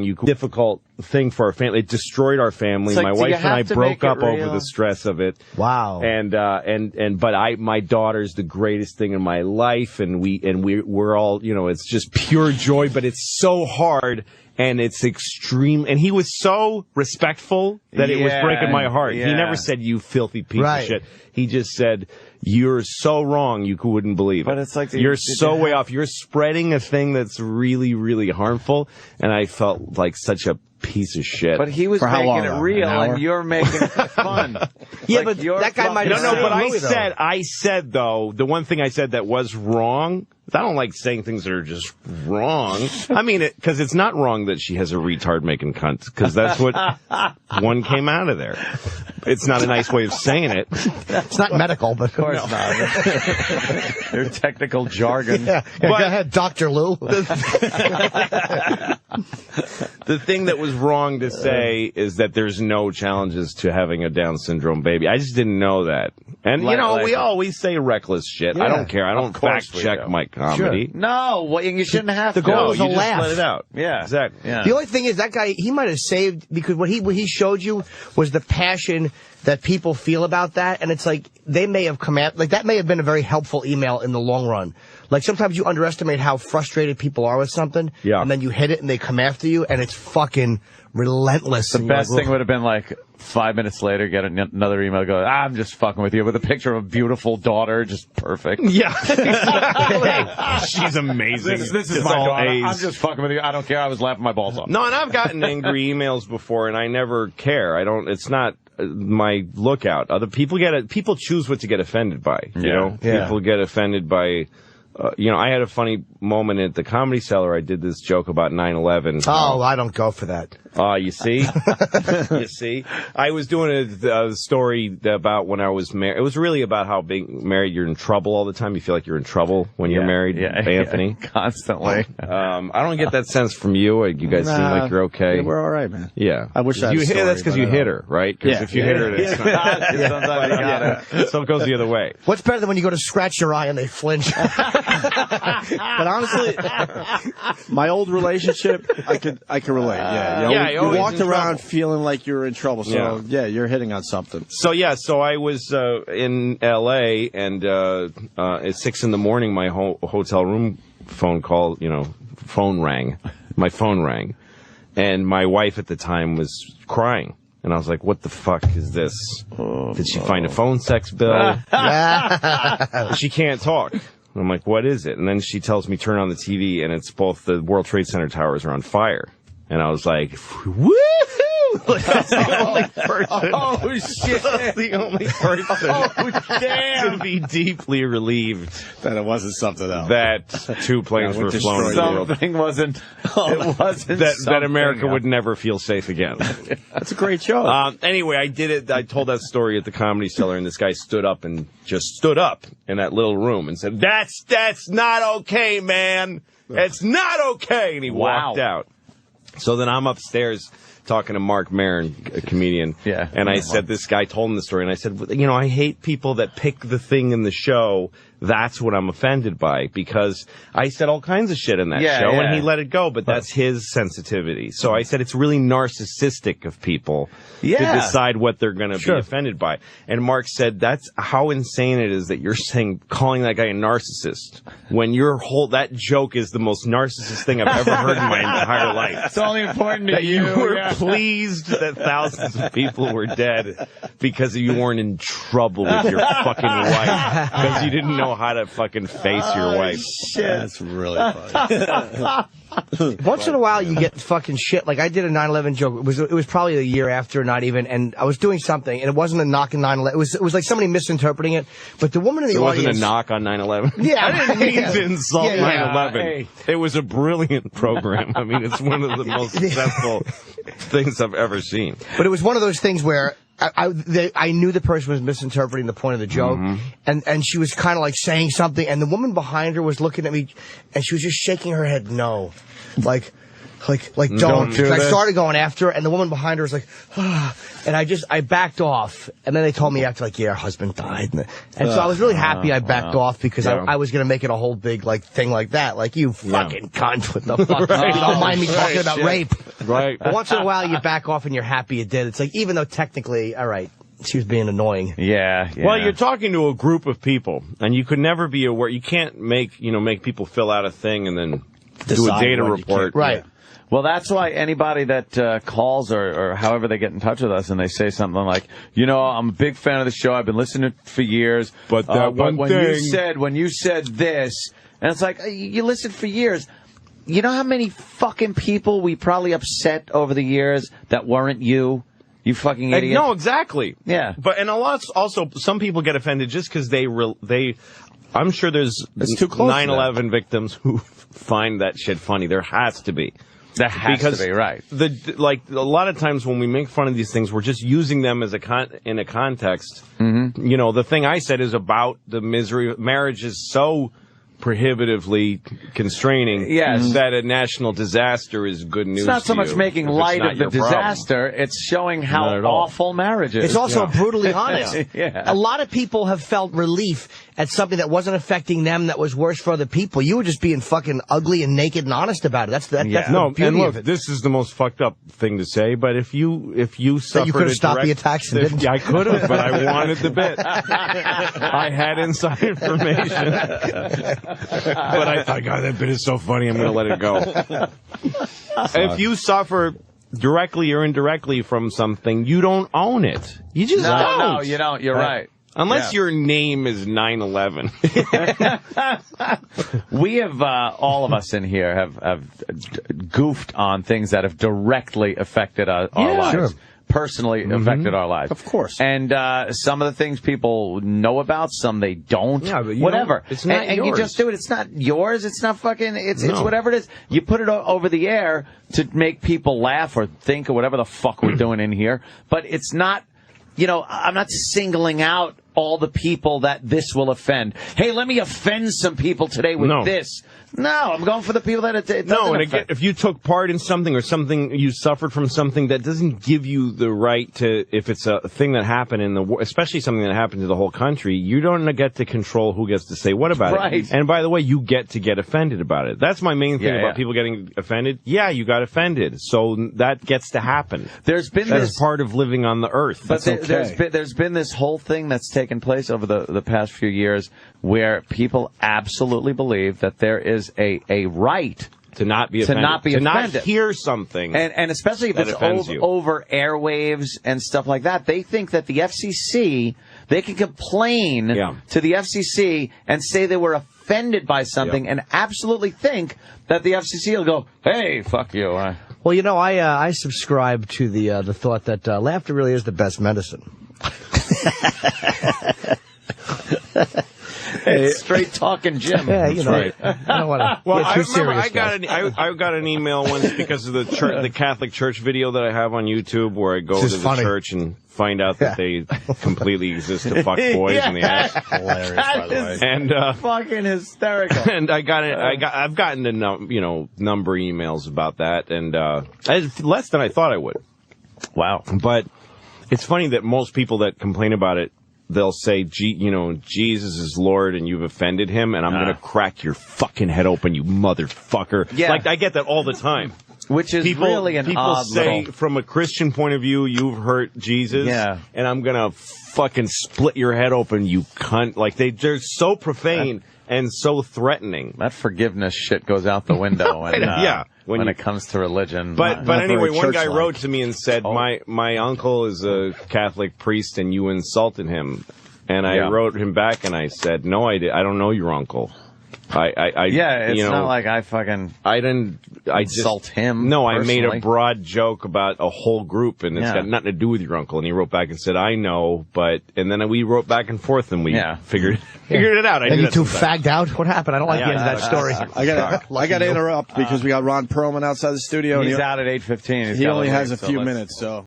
difficult thing for our family. It destroyed our family. My wife and I broke up over the stress of it. Wow. But my daughter's the greatest thing in my life, and we're all, it's just pure joy, but it's so hard. And it's extreme. And he was so respectful that it was breaking my heart. He never said, you filthy piece of shit. He just said, you're so wrong, you wouldn't believe it. But it's like you're so way off. You're spreading a thing that's really, really harmful. And I felt like such a piece of shit. But he was making it real, and you're making it fun. Yeah, but that guy might have No, but I said, though, the one thing I said that was wrong, I don't like saying things that are just wrong. I mean, because it's not wrong that she has a retard making cunt, because that's what one came out of there. It's not a nice way of saying it. It's not medical, but of course not. They're technical jargon. Yeah. Go ahead, Dr. Lou. The thing that was wrong to say is that there's no challenges to having a Down syndrome baby. I just didn't know that. And, we always say reckless shit. Yeah. I don't care. I don't fact-check my comedy. Sure. No, you shouldn't have to. The goal is a laugh. Let it out. Yeah. Exactly. Yeah. The only thing is, that guy, he might have saved, because what he showed you was the passion that people feel about that, and it's like, they may have come at, like, that may have been a very helpful email in the long run. Like, sometimes you underestimate how frustrated people are with something, and then you hit it and they come after you, and it's fucking relentless. The best thing would have been, like, 5 minutes later, get another email, go, I'm just fucking with you, with a picture of a beautiful daughter, just perfect. Yeah. She's amazing. This is my daughter. I'm just fucking with you. I don't care. I was laughing my balls off. No, and I've gotten angry emails before, and I never care. It's not my lookout. Other people people choose what to get offended by. People get offended by. I had a funny moment at the Comedy Cellar. I did this joke about 9/11. Oh, I don't go for that. You see? You see? I was doing a story about when I was married. It was really about how being married, you're in trouble all the time. You feel like you're in trouble when you're married, Anthony. Constantly. I don't get that sense from you. You guys seem like you're okay. Yeah, we're all right, man. Yeah. I wish I had a story, that's because you hit her, right? Because if you hit her, it's not. So it goes the other way. What's better than when you go to scratch your eye and they flinch? But honestly, my old relationship, I could relate. Yeah, you walked around feeling like you were in trouble. So you're hitting on something. So I was in L.A. and at 6 a.m, my hotel room phone rang. My phone rang, and my wife at the time was crying. And I was like, what the fuck is this? Did she find a phone sex bill? She can't talk. And I'm like, what is it? And then she tells me, turn on the TV, and it's both the World Trade Center towers are on fire. And I was like, woohoo! That's the only person. Oh, shit. That's the only person. Oh, damn. To be deeply relieved that it wasn't something else. That 2 planes were flown in the world. Something wasn't. It wasn't that America would never feel safe again. That's a great show. Anyway, I did it. I told that story at the Comedy Cellar, and this guy stood up in that little room and said, "That's not okay, man. It's not okay." And he walked out. So then I'm upstairs talking to Mark Maron, a comedian. Yeah. And I said, this guy told him the story, and I said, I hate people that pick the thing in the show. That's what I'm offended by, because I said all kinds of shit in that show, and he let it go, but that's his sensitivity. So I said it's really narcissistic of people to decide what they're going to be offended by. And Mark said, that's how insane it is that you're calling that guy a narcissist, when that joke is the most narcissist thing I've ever heard in my entire life. It's only important to you were pleased that thousands of people were dead because you weren't in trouble with your fucking wife, because you didn't know how to fucking face your wife. Shit. That's really funny. Once in a while, you get fucking shit. Like, I did a 9/11 joke. It was probably a year after, not even, and I was doing something, and it wasn't a knock on 9/11. It was like somebody misinterpreting it. But the woman in the audience... It wasn't a knock on 9/11? Yeah. I didn't mean to insult 9/11. Hey. It was a brilliant program. I mean, it's one of the most successful things I've ever seen. But it was one of those things where I knew the person was misinterpreting the point of the joke, and she was kind of like saying something, and the woman behind her was looking at me, and she was just shaking her head no, like don't do I started going after her, and the woman behind her was like, and I backed off, and then they told me after, like, yeah, her husband died, and so I was really happy I backed off, because I was gonna make it a whole big thing like that, like, you fucking cunt, what the fuck, don't mind me talking about rape. Right. But once in a while, you back off and you're happy you did. It's like, even though technically, all right, she was being annoying. Yeah. Well, you're talking to a group of people, and you could never be aware. You can't make people fill out a thing and then do a data report. Right. Yeah. Well, that's why anybody that calls or however they get in touch with us and they say something like, I'm a big fan of the show. I've been listening to it for years. But that one thing. When you said this, and it's like, you listened for years. You know how many fucking people we probably upset over the years that weren't you? You fucking idiot. No, exactly. Yeah. But and a lot also some people get offended just because they I'm sure there's 9/11 victims who find that shit funny. There has to be. That has to be right. A lot of times when we make fun of these things, we're just using them as in a context. Mm-hmm. The thing I said is about the misery. Marriage is so prohibitively constraining that a national disaster is good news. It's not so to much you making if light it's of the not your problem. disaster. It's showing how awful marriage is. It's also brutally honest. Yeah. A lot of people have felt relief at something that wasn't affecting them that was worse for other people. You were just being fucking ugly and naked and honest about it. That's the beauty of it. This is the most fucked up thing to say, but if you suffered you could have stopped the attacks and didn't. I could have, but I wanted the bit. I had inside information. But I thought, God, that bit is so funny, I'm going to let it go. If you suffer directly or indirectly from something, you don't own it. You just don't. No, you don't. You're right. Unless your name is 9/11. We have, all of us in here have goofed on things that have directly affected our lives. Sure. Personally affected our lives. Of course. And some of the things people know about, some they don't. Yeah, but whatever. It's not and yours. you just do it. It's not yours. It's not fucking, it's whatever it is. You put it over the air to make people laugh or think or whatever the fuck we're doing in here. But it's not, I'm not singling out all the people that this will offend. Hey, let me offend some people today with this. No, I'm going for the people that it doesn't again, if you took part in something or something, you suffered from something, that doesn't give you the right to, if it's a thing that happened in the war, especially something that happened to the whole country, you don't get to control who gets to say what about it. And by the way, you get to get offended about it. That's my main thing about people getting offended. Yeah, you got offended. So that gets to happen. There's been That's part of living on the earth. But there's been this whole thing that's taken place over the past few years where people absolutely believe that there is a right to not be offended. To not hear something. And especially if it's over airwaves and stuff like that. They think that the FCC, they can complain to the FCC and say they were offended by something and absolutely think that the FCC will go, hey, fuck you. Well, I subscribe to the thought that laughter really is the best medicine. It's straight talking, Jim. Yeah, That's right. I don't want to. Well, I remember I got an email once because of the Catholic Church video that I have on YouTube, where I go to the church and find out that they completely exist to fuck boys in the ass. Hilarious, by the way. And fucking hysterical. And I've gotten a number of emails about that, and less than I thought I would. Wow. But it's funny that most people that complain about it, they'll say, Jesus is Lord and you've offended him, and I'm going to crack your fucking head open, you motherfucker. Yeah. Like, I get that all the time. Which is really an odd say, from a Christian point of view, you've hurt Jesus, and I'm going to fucking split your head open, you cunt. Like, they're so profane and so threatening. That forgiveness shit goes out the window when it comes to religion. But anyway, one guy wrote to me and said, my uncle is a Catholic priest and you insulted him. And I wrote him back and I said, no, I don't know your uncle. It's not like I didn't insult him. No, personally. I made a broad joke about a whole group, and it's got nothing to do with your uncle. And he wrote back and said, I know, and then we wrote back and forth, and we figured it out. And you two fagged out? What happened? I don't like the end of that story. I got to interrupt because we got Ron Perlman outside the studio. He's out at 8:15. He only has a few minutes, so.